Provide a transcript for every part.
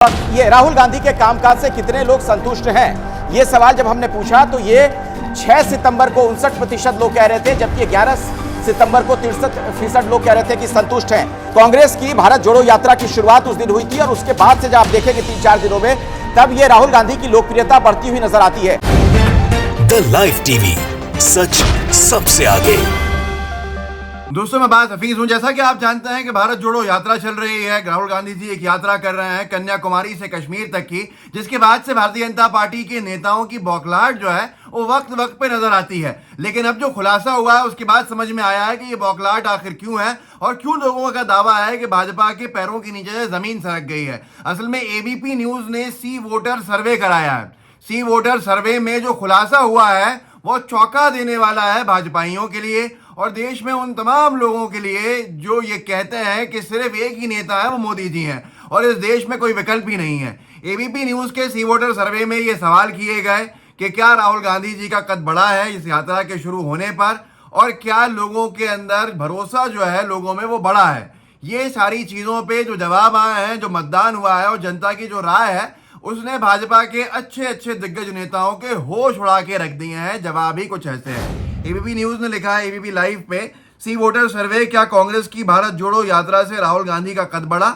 ये राहुल गांधी के कामकाज से कितने लोग संतुष्ट हैं, ये सवाल जब हमने पूछा तो ये 6 सितंबर को 59% लोग कह रहे थे, जबकि 11 सितंबर को 63% लोग कह रहे थे कि संतुष्ट हैं। कांग्रेस की भारत जोड़ो यात्रा की शुरुआत उस दिन हुई थी और उसके बाद से जब आप देखेंगे 3-4 दिनों में, तब ये राहुल गांधी की लोकप्रियता बढ़ती हुई नजर आती है। द लाइव टीवी, सच सबसे आगे। दोस्तों, मैं बात हफीज हूं। जैसा कि आप जानते हैं कि भारत जोड़ो यात्रा चल रही है। राहुल गांधी जी एक यात्रा कर रहे हैं कन्याकुमारी से कश्मीर तक की, जिसके बाद से भारतीय जनता पार्टी के नेताओं की बौखलाहट जो है वो वक्त पे नजर आती है। लेकिन अब जो खुलासा हुआ है उसके बाद समझ में आया है कि ये बौखलाहट आखिर क्यों है और क्यों लोगों का दावा है कि भाजपा के पैरों के नीचे से जमीन सरक गई है। असल में एबीपी न्यूज ने सी वोटर सर्वे कराया है। सी वोटर सर्वे में जो खुलासा हुआ है वो चौंका देने वाला है भाजपाइयों के लिए और देश में उन तमाम लोगों के लिए जो ये कहते हैं कि सिर्फ एक ही नेता है, वो मोदी जी हैं और इस देश में कोई विकल्प ही नहीं है। एबीपी न्यूज के सी वोटर सर्वे में ये सवाल किए गए कि क्या राहुल गांधी जी का कद बढ़ा है इस यात्रा के शुरू होने पर, और क्या लोगों के अंदर भरोसा जो है लोगों में वो बढ़ा है। ये सारी चीजों पे जो जवाब आए हैं, जो मतदान हुआ है और जनता की जो राय है, उसने भाजपा के अच्छे अच्छे दिग्गज नेताओं के होश उड़ा के रख दिए हैं। जवाब ही कुछ ऐसे हैं। एबीपी न्यूज ने लिखा है एबीपी लाइव पे, सी वोटर सर्वे, क्या कांग्रेस की भारत जोड़ो यात्रा से राहुल गांधी का कद बढ़ा।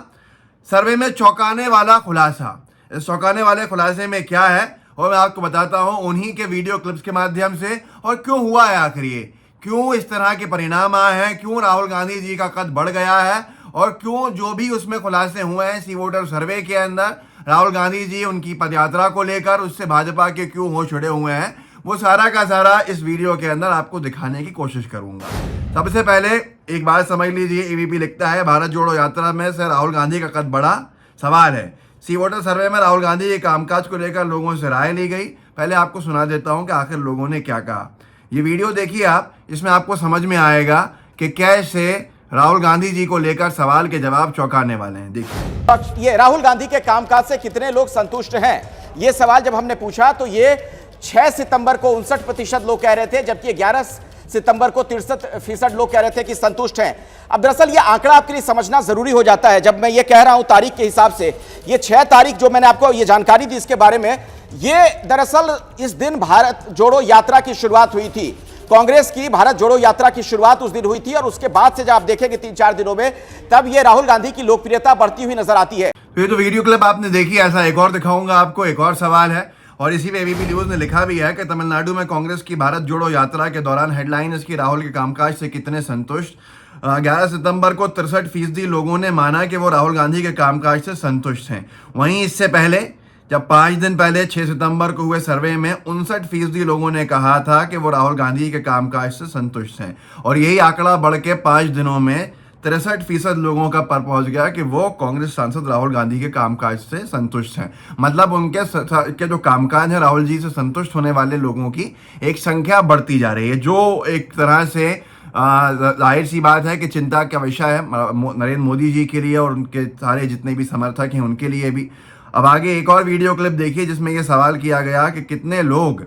सर्वे में चौंकाने वाला खुलासा। इस चौंकाने वाले खुलासे में क्या है और मैं आपको बताता हूं उन्हीं के वीडियो क्लिप्स के माध्यम से। और क्यों हुआ है आखिर ये, क्यों इस तरह के परिणाम आए हैं, क्यों राहुल गांधी जी का कद बढ़ गया है और क्यों जो भी उसमें खुलासे हुए हैं सी वोटर सर्वे के अंदर, राहुल गांधी जी उनकी पदयात्रा को लेकर उससे भाजपा के क्यों होश उड़े हुए हैं, वो सारा का सारा इस वीडियो के अंदर आपको दिखाने की कोशिश करूंगा। सबसे पहले एक बात समझ लीजिए, एबीपी लिखता है भारत जोड़ो यात्रा में से राहुल गांधी का कद बढ़ा। सवाल है, सी वोटर सर्वे में राहुल गांधी के कामकाज को लेकर लोगों से राय ली गई। पहले आपको सुना देता हूं कि आखिर लोगों ने क्या कहा। ये वीडियो देखिए आप, इसमें आपको समझ में आएगा कि कैसे राहुल गांधी जी को लेकर सवाल के जवाब चौंकाने वाले हैं। देखिए, ये राहुल गांधी के कामकाज से कितने लोग संतुष्ट हैं, ये सवाल जब हमने पूछा तो ये 6 सितंबर को 59% लोग कह रहे थे, जबकि 11 सितंबर को 63% लोग कह रहे थे कि संतुष्ट हैं। अब दरअसल ये आंकड़ा आपके लिए समझना जरूरी हो जाता है। जब मैं ये कह रहा हूं तारीख के हिसाब से, ये 6 तारीख जो मैंने आपको ये जानकारी दी इसके बारे में, ये दरअसल इस दिन भारत जोड़ो यात्रा की शुरुआत हुई थी। कांग्रेस की भारत जोड़ो यात्रा की शुरुआत उस दिन हुई थी और उसके बाद से जब आप देखेंगे 3-4 दिनों में, तब ये राहुल गांधी की लोकप्रियता बढ़ती हुई नजर आती है। ये तो वीडियो क्लिप आपने देखी, ऐसा एक और दिखाऊंगा आपको। एक और सवाल है और इसी पे एबीपी न्यूज ने लिखा भी है कि तमिलनाडु में कांग्रेस की भारत जोड़ो यात्रा के दौरान हेडलाइन इसकी, राहुल के कामकाज से कितने संतुष्ट। 11 सितंबर को 63% लोगों ने माना कि वो राहुल गांधी के कामकाज से संतुष्ट हैं। वहीं इससे पहले जब 5 दिन पहले 6 सितंबर को हुए सर्वे में 59% लोगों ने कहा था कि वो राहुल गांधी के कामकाज से संतुष्ट हैं और यही आंकड़ा बढ़ के 5 दिनों में 63% लोगों का पर पहुंच गया कि वो कांग्रेस सांसद राहुल गांधी के कामकाज से संतुष्ट हैं। मतलब उनके जो कामकाज है, राहुल जी से संतुष्ट होने वाले लोगों की एक संख्या बढ़ती जा रही है, जो एक तरह से जाहिर सी बात है कि चिंता का विषय है नरेंद्र मोदी जी के लिए और उनके सारे जितने भी समर्थक हैं उनके लिए भी। अब आगे एक और वीडियो क्लिप देखिए जिसमें यह सवाल किया गया कि कितने लोग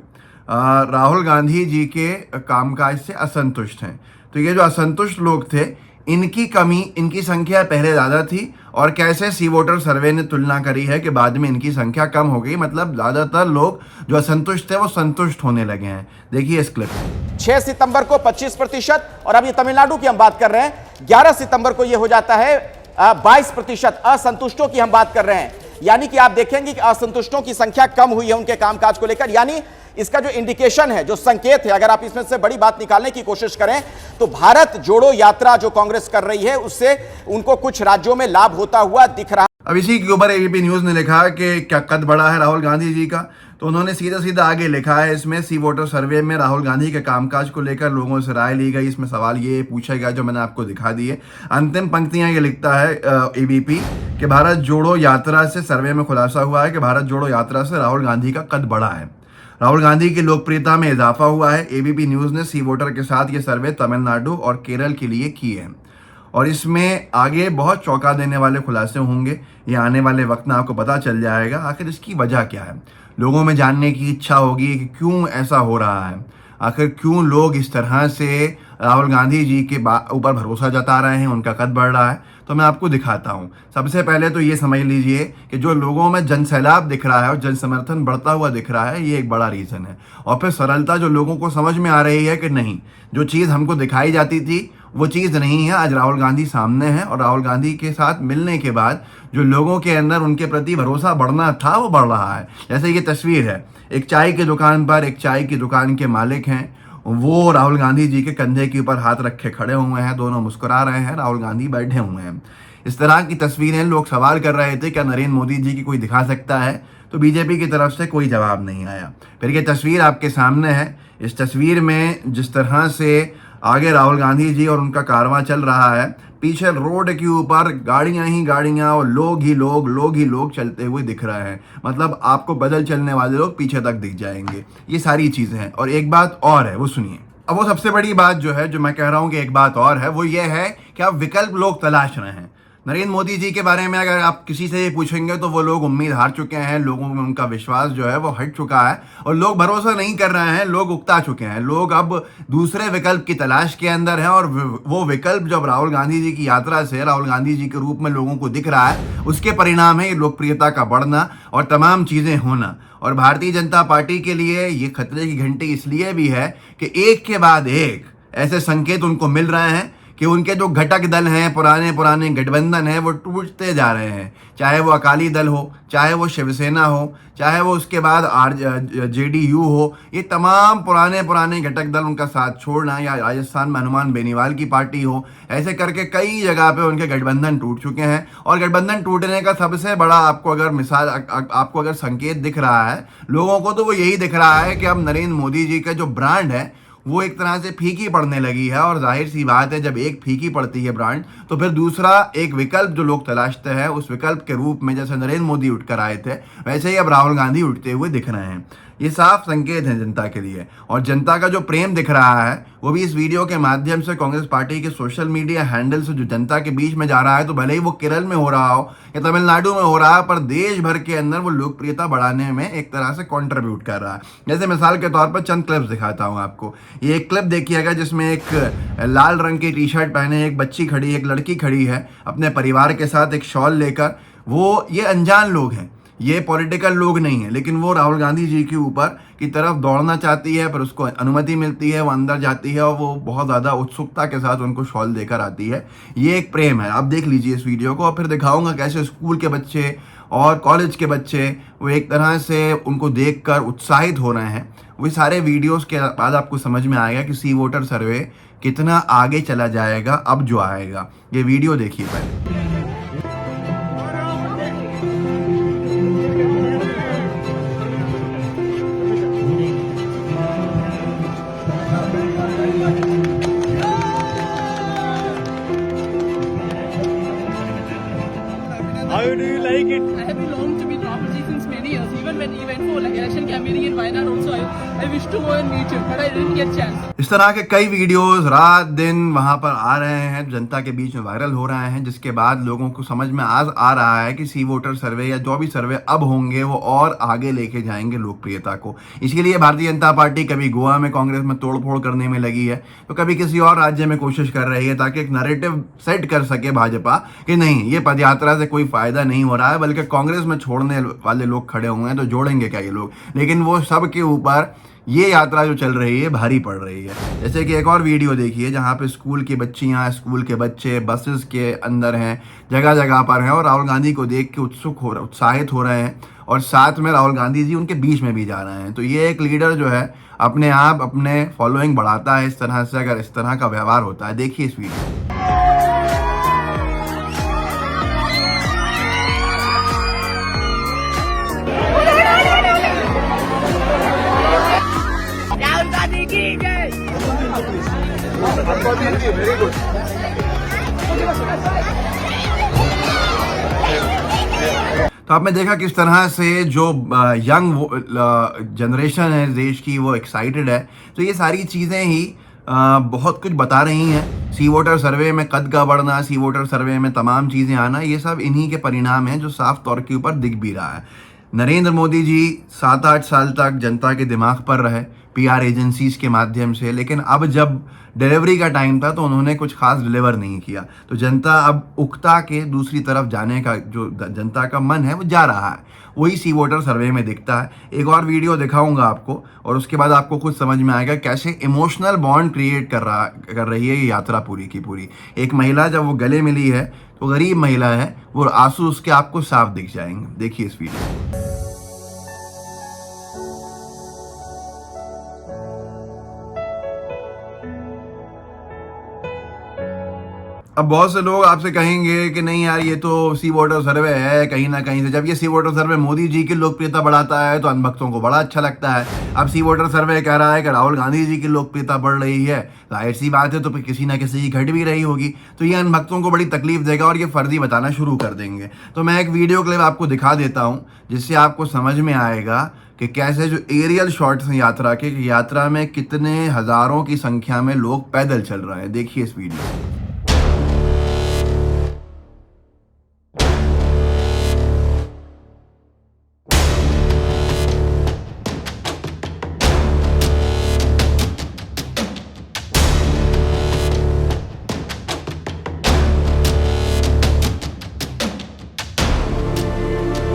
राहुल गांधी जी के कामकाज से असंतुष्ट हैं। तो ये जो असंतुष्ट लोग थे, इनकी संख्या पहले ज़्यादा थी और कैसे सी वोटर सर्वे ने तुलना करी है कि बाद में इनकी संख्या कम हो गई। मतलब ज़्यादातर लोग जो असंतुष्ट थे वो संतुष्ट होने लगे हैं। देखिए इस क्लिप में। 6 सितंबर को 25% और अब ये तमिलनाडु की हम बात कर रहे हैं। 11 सितंबर को ये हो जाता है 22%। असंतुष्टों की हम बात कर रहे हैं, यानी कि आप देखेंगे कि असंतुष्टों की संख्या कम हुई है उनके कामकाज को लेकर। यानी इसका जो इंडिकेशन है, जो संकेत है, अगर आप इसमें से बड़ी बात निकालने की कोशिश करें तो भारत जोड़ो यात्रा जो कांग्रेस कर रही है उससे उनको कुछ राज्यों में लाभ होता हुआ दिख रहा है। अब इसी के ऊपर एबीपी न्यूज ने लिखा कि क्या कद बढ़ा है राहुल गांधी जी का, तो उन्होंने सीधा सीधा आगे लिखा है इसमें, सी वोटर सर्वे में राहुल गांधी के कामकाज को लेकर लोगों से राय ली गई। इसमें सवाल ये पूछा गया जो मैंने आपको दिखा दिए। अंतिम पंक्तियां ये लिखता है एबीपी कि भारत जोड़ो यात्रा से सर्वे में खुलासा हुआ है कि भारत जोड़ो यात्रा से राहुल गांधी का कद बढ़ा है, राहुल गांधी की लोकप्रियता में इजाफा हुआ है। एबीपी न्यूज ने सी वोटर के साथ ये सर्वे तमिलनाडु और केरल के लिए की है और इसमें आगे बहुत चौंका देने वाले खुलासे होंगे। ये आने वाले वक्त में आपको पता चल जाएगा आखिर इसकी वजह क्या है। लोगों में जानने की इच्छा होगी कि क्यों ऐसा हो रहा है। आखिर क्यों लोग इस तरह से राहुल गांधी जी के ऊपर भरोसा जता रहे हैं, उनका कद बढ़ रहा है, तो मैं आपको दिखाता हूं। सबसे पहले तो ये समझ लीजिए कि जो लोगों में जन सैलाब दिख रहा है और जन समर्थन बढ़ता हुआ दिख रहा है, ये एक बड़ा रीज़न है। और फिर सरलता जो लोगों को समझ में आ रही है कि नहीं, जो चीज़ हमको दिखाई जाती थी वो चीज़ नहीं है, आज राहुल गांधी सामने है और राहुल गांधी के साथ मिलने के बाद जो लोगों के अंदर उनके प्रति भरोसा बढ़ना था वो बढ़ रहा है। जैसे ये तस्वीर है, एक चाय की दुकान पर एक चाय की दुकान के मालिक हैं, वो राहुल गांधी जी के कंधे के ऊपर हाथ रखे खड़े हुए हैं, दोनों मुस्कुरा रहे हैं, राहुल गांधी बैठे हुए हैं। इस तरह की तस्वीरें लोग सवाल कर रहे थे क्या नरेंद्र मोदी जी की कोई दिखा सकता है, तो बीजेपी की तरफ से कोई जवाब नहीं आया। फिर ये तस्वीर आपके सामने है। इस तस्वीर में जिस तरह से आगे राहुल गांधी जी और उनका कारवां चल रहा है, पीछे रोड के ऊपर गाड़ियां ही गाड़ियां और लोग ही लोग चलते हुए दिख रहे हैं। मतलब आपको पैदल चलने वाले लोग पीछे तक दिख जाएंगे। ये सारी चीजें हैं। और एक बात और है, वो सुनिए। अब वो सबसे बड़ी बात जो है, जो मैं कह रहा हूं कि एक बात और है, वो ये है कि अब विकल्प लोग तलाश रहे हैं। नरेंद्र मोदी जी के बारे में अगर आप किसी से ये पूछेंगे तो वो लोग उम्मीद हार चुके हैं, लोगों में उनका विश्वास जो है वो हट चुका है और लोग भरोसा नहीं कर रहे हैं, लोग उकता चुके हैं। लोग अब दूसरे विकल्प की तलाश के अंदर हैं और वो विकल्प जब राहुल गांधी जी की यात्रा से राहुल गांधी जी के रूप में लोगों को दिख रहा है, उसके परिणाम है लोकप्रियता का बढ़ना और तमाम चीज़ें होना। और भारतीय जनता पार्टी के लिए ये खतरे की घंटी इसलिए भी है कि एक के बाद एक ऐसे संकेत उनको मिल रहे हैं कि उनके जो घटक दल हैं, पुराने गठबंधन हैं, वो टूटते जा रहे हैं। चाहे वो अकाली दल हो, चाहे वो शिवसेना हो, चाहे वो उसके बाद JDU हो, ये तमाम पुराने घटक दल उनका साथ छोड़ना, या राजस्थान में हनुमान बेनीवाल की पार्टी हो, ऐसे करके कई जगह पे उनके गठबंधन टूट चुके हैं। और गठबंधन टूटने का सबसे बड़ा आपको अगर संकेत दिख रहा है लोगों को, तो वो यही दिख रहा है कि अब नरेंद्र मोदी जी का जो ब्रांड है वो एक तरह से फीकी पड़ने लगी है। और जाहिर सी बात है, जब एक फीकी पड़ती है ब्रांड, तो फिर दूसरा एक विकल्प जो लोग तलाशते हैं, उस विकल्प के रूप में जैसे नरेंद्र मोदी उठकर आए थे, वैसे ही अब राहुल गांधी उठते हुए दिख रहे हैं। ये साफ संकेत है जनता के लिए। और जनता का जो प्रेम दिख रहा है वो भी इस वीडियो के माध्यम से कांग्रेस पार्टी के सोशल मीडिया हैंडल से जो जनता के बीच में जा रहा है, तो भले ही वो केरल में हो रहा हो या तमिलनाडु में हो रहा है, पर देश भर के अंदर वो लोकप्रियता बढ़ाने में एक तरह से कंट्रीब्यूट कर रहा है। जैसे मिसाल के तौर पर चंद क्लिप्स दिखाता हूँ आपको। ये एक क्लिप देखिएगा जिसमें एक लाल रंग की टी शर्ट पहने एक बच्ची खड़ी, एक लड़की खड़ी है अपने परिवार के साथ एक शॉल लेकर। ये अनजान लोग हैं, ये पॉलिटिकल लोग नहीं है, लेकिन वो राहुल गांधी जी के ऊपर की तरफ दौड़ना चाहती है, पर उसको अनुमति मिलती है, वो अंदर जाती है और वो बहुत ज़्यादा उत्सुकता के साथ उनको शॉल देकर आती है। ये एक प्रेम है। आप देख लीजिए इस वीडियो को और फिर दिखाऊंगा कैसे स्कूल के बच्चे और कॉलेज के बच्चे वो एक तरह से उनको देखकर उत्साहित हो रहे हैं। वो सारे वीडियोस के बाद आपको समझ में आएगा कि सी वोटर सर्वे कितना आगे चला जाएगा अब जो आएगा। ये वीडियो देखिए पहले। How do you like it? I have belonged to be Rahul Ji since many years. Even when he went for like election campaigning in Wayanad also, I wished to go and meet him, but I didn't get chance. इस तरह के कई videos रात दिन वहां पर आ रहे हैं, जनता के बीच में वायरल हो रहे हैं, जिसके बाद लोगों को समझ में आज आ रहा है कि सी वोटर सर्वे या जो भी सर्वे अब होंगे वो और आगे लेके जाएंगे लोकप्रियता को। इसीलिए भारतीय जनता पार्टी कभी गोवा में कांग्रेस में तोड़फोड़ करने में लगी है, तो कभी किसी और राज्य में कोशिश कर रही है, ताकि एक नैरेटिव सेट कर सके भाजपा कि नहीं, ये पदयात्रा से कोई फायदा नहीं हो रहा है, बल्कि कांग्रेस में छोड़ने वाले लोग खड़े हुए हैं, तो जोड़ेंगे क्या ये लोग। लेकिन वो सब के ऊपर ये यात्रा जो चल रही है भारी पड़ रही है। जैसे कि एक और वीडियो देखिए जहाँ पे स्कूल की बच्चियाँ, स्कूल के बच्चे बसेस के अंदर हैं, जगह जगह पर हैं और राहुल गांधी को देख के उत्साहित हो रहे हैं और साथ में राहुल गांधी जी उनके बीच में भी जा रहे हैं। तो ये एक लीडर जो है अपने आप अपने फॉलोइंग बढ़ाता है इस तरह से, अगर इस तरह का व्यवहार होता है। देखिए इस वीडियो। तो आपने देखा किस तरह से जो यंग जनरेशन है देश की वो एक्साइटेड है। तो ये सारी चीज़ें ही बहुत कुछ बता रही हैं। सी वोटर सर्वे में कद का बढ़ना, सी वोटर सर्वे में तमाम चीज़ें आना, ये सब इन्हीं के परिणाम हैं जो साफ तौर के ऊपर दिख भी रहा है। नरेंद्र मोदी जी 7-8 साल तक जनता के दिमाग पर रहे पीआर एजेंसीज के माध्यम से, लेकिन अब जब डिलीवरी का टाइम था तो उन्होंने कुछ खास डिलीवर नहीं किया। तो जनता अब उकता के दूसरी तरफ जाने का जो जनता का मन है वो जा रहा है, वही सी वोटर सर्वे में दिखता है। एक और वीडियो दिखाऊंगा आपको और उसके बाद आपको खुद समझ में आएगा कैसे इमोशनल बॉन्ड क्रिएट कर रही है ये यात्रा पूरी की पूरी। एक महिला जब वो गले मिली है तो गरीब महिला है, वो आंसू उसके आपको साफ दिख जाएंगे। देखिए इस वीडियो। अब बहुत से लोग आपसे कहेंगे कि नहीं यार ये तो सी वोटर सर्वे है कहीं ना कहीं से। जब ये सी वोटर सर्वे मोदी जी की लोकप्रियता बढ़ाता है तो अनभक्तों को बड़ा अच्छा लगता है। अब सी वोटर सर्वे कह रहा है कि राहुल गांधी जी की लोकप्रियता बढ़ रही है, जाहिर सी बात है तो किसी ना किसी की घट भी रही होगी, तो ये अनभक्तों को बड़ी तकलीफ देगा और ये फर्जी बताना शुरू कर देंगे। तो मैं एक वीडियो क्लिप आपको दिखा देता हूँ जिससे आपको समझ में आएगा कि कैसे जो एरियल शॉट्स हैं यात्रा में कितने हजारों की संख्या में लोग पैदल चल रहे हैं। देखिए इस वीडियो।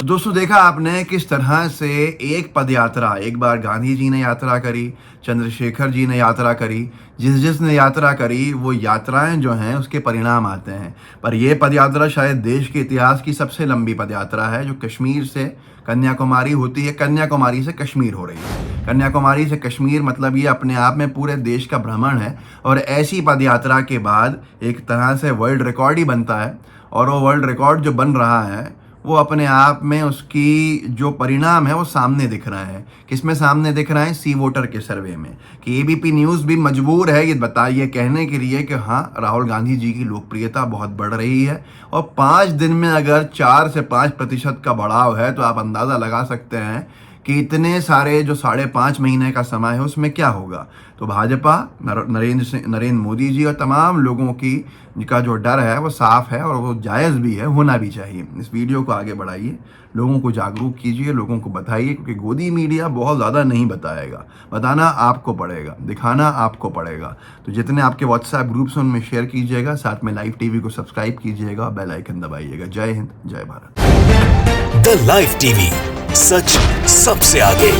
दोस्तों देखा आपने किस तरह से एक पद यात्रा, एक बार गांधी जी ने यात्रा करी, चंद्रशेखर जी ने यात्रा करी, जिसने यात्रा करी वो यात्राएं जो हैं उसके परिणाम आते हैं। पर यह पद यात्रा शायद देश के इतिहास की सबसे लंबी पद यात्रा है जो कश्मीर से कन्याकुमारी होती है, कन्याकुमारी से कश्मीर हो रही है। कन्याकुमारी से कश्मीर मतलब ये अपने आप में पूरे देश का भ्रमण है और ऐसी पद यात्रा के बाद एक तरह से वर्ल्ड रिकॉर्ड ही बनता है। और वो वर्ल्ड रिकॉर्ड जो बन रहा है वो अपने आप में उसकी जो परिणाम है वो सामने दिख रहा है। किसमें सामने दिख रहा है? सी वोटर के सर्वे में। कि एबीपी न्यूज़ भी मजबूर है ये कहने के लिए कि हाँ राहुल गांधी जी की लोकप्रियता बहुत बढ़ रही है और 5 दिन में अगर 4 से 5% का बढ़ाव है तो आप अंदाज़ा लगा सकते हैं कि इतने सारे जो 5.5 महीने का समय है उसमें क्या होगा। तो भाजपा, नरेंद्र मोदी जी और तमाम लोगों का जो डर है वो साफ है और वो जायज़ भी है, होना भी चाहिए। इस वीडियो को आगे बढ़ाइए, लोगों को जागरूक कीजिए, लोगों को बताइए, क्योंकि गोदी मीडिया बहुत ज़्यादा नहीं बताएगा, बताना आपको पड़ेगा, दिखाना आपको पड़ेगा। तो जितने आपके व्हाट्सएप ग्रुप्स हैं उनमें शेयर कीजिएगा, साथ में लाइव टीवी को सब्सक्राइब कीजिएगा, बेल आइकन दबाइएगा। जय हिंद, जय भारत। द लाइव टीवी, सच सबसे आगे।